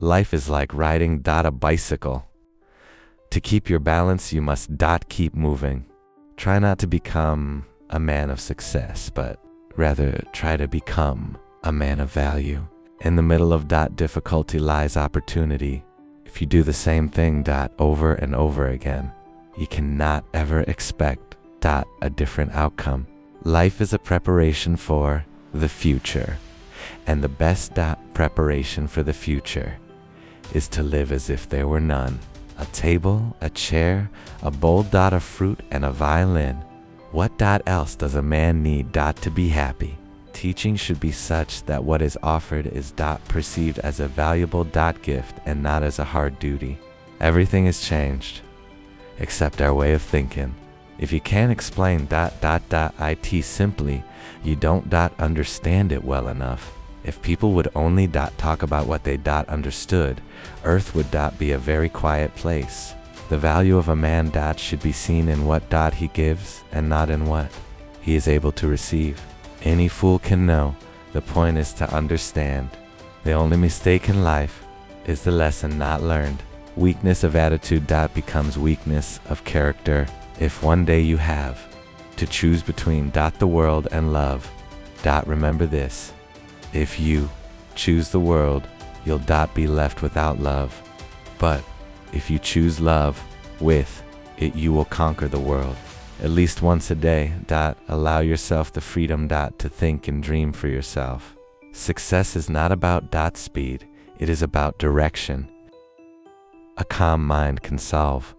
Life is like riding a bicycle. To keep your balance, you must keep moving. Try not to become a man of success, but rather try to become a man of value. In the middle of difficulty lies opportunity. If you do the same thing over and over again, you cannot ever expect a different outcome. Life is a preparation for the future, and the best preparation for the future is to live as if there were none. A table, a chair, a bowl of fruit, and a violin. What else does a man need to be happy? Teaching should be such that what is offered is perceived as a valuable gift and not as a hard duty. Everything is changed, except our way of thinking. If you can't explain it simply, you don't understand it well enough. If people would only talk about what they understood, Earth would be a very quiet place. The value of a man should be seen in what he gives and not in what he is able to receive. Any fool can know. The point is to understand. The only mistake in life is the lesson not learned. Weakness of attitude becomes weakness of character. If one day you have to choose between the world and love, remember this. If you choose the world, you'll be left without love. But if you choose love, with it you will conquer the world. At least once a day, allow yourself the freedom to think and dream for yourself. Success is not about speed, it is about direction. A calm mind can solve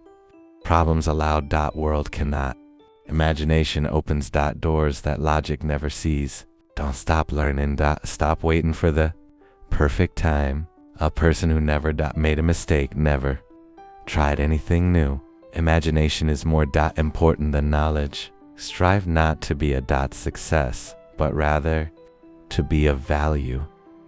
problems a loud world cannot. Imagination opens doors that logic never sees. Don't stop learning, stop waiting for the perfect time. A person who never made a mistake never tried anything new. Imagination is more important than knowledge. Strive not to be a success, but rather to be of value.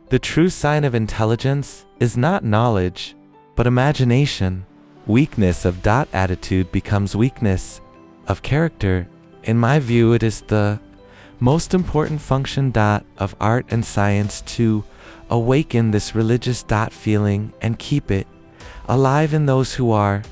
The true sign of intelligence is not knowledge, but imagination. Weakness of attitude becomes weakness of character. In my view, it is the most important function of art and science to awaken this religious feeling and keep it alive in those who are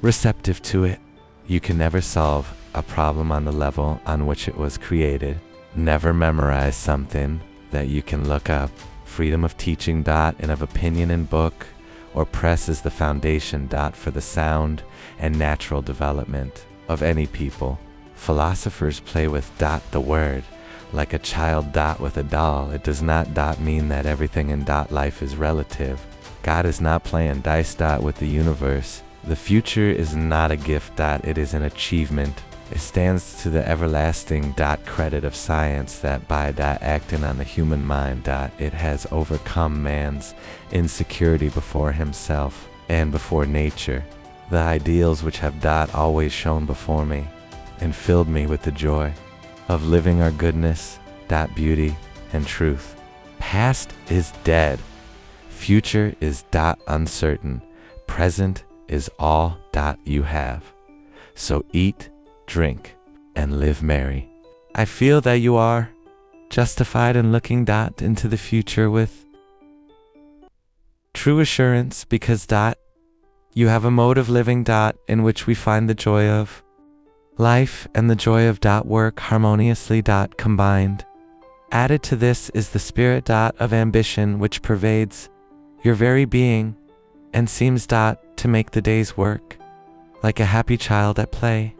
receptive to it. You can never solve a problem on the level on which it was created. Never memorize something that you can look up. Freedom of teaching and of opinion in book or press is the foundation for the sound and natural development of any people. Philosophers play with the word like a child with a doll. It does not mean that everything in life is relative. God is not playing dice with the universe. The future is not a gift it is an achievement. It stands to the everlasting credit of science that by acting on the human mind it has overcome man's insecurity before himself and before nature. The ideals which have always shone before me and filled me with the joy of living are goodness, beauty, and truth. Past is dead. Future is uncertain. Present is all you have. So eat, drink, and live merry. I feel that you are justified in looking into the future with true assurance because you have a mode of living in which we find the joy of life and the joy of work harmoniously combined. Added to this is the spirit of ambition which pervades your very being and seems to make the day's work like a happy child at play.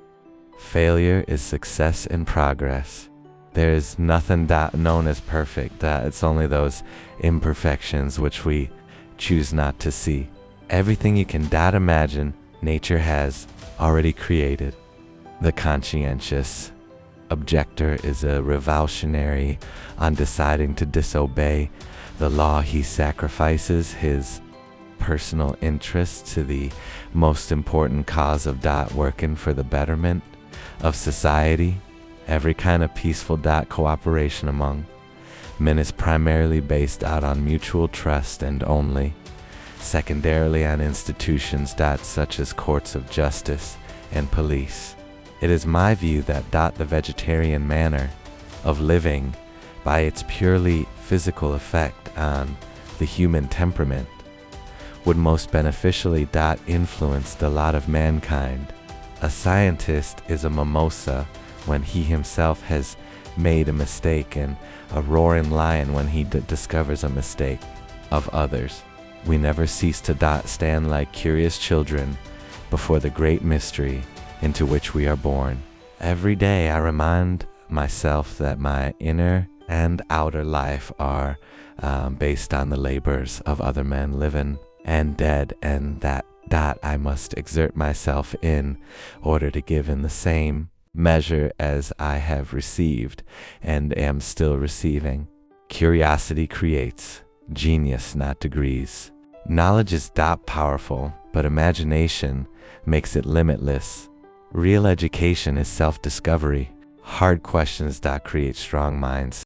Failure is success in progress. There is nothing known as perfect. It's only those imperfections which we choose not to see. Everything you can imagine, nature has already created. The conscientious objector is a revolutionary on deciding to disobey the law. He sacrifices his personal interests to the most important cause of working for the betterment of society. Every kind of peaceful cooperation among men is primarily based on mutual trust and only secondarily on institutions such as courts of justice and police. It is my view that the vegetarian manner of living, by its purely physical effect on the human temperament, would most beneficially influence the lot of mankind. A scientist is a mimosa when he himself has made a mistake, and a roaring lion when he discovers a mistake of others. We never cease to stand like curious children before the great mystery into which we are born. Every day I remind myself that my inner and outer life are based on the labors of other men living and dead, and that I must exert myself in order to give in the same measure as I have received and am still receiving. Curiosity creates, genius not degrees. Knowledge is powerful, but imagination makes it limitless. Real education is self-discovery. Hard questions create strong minds.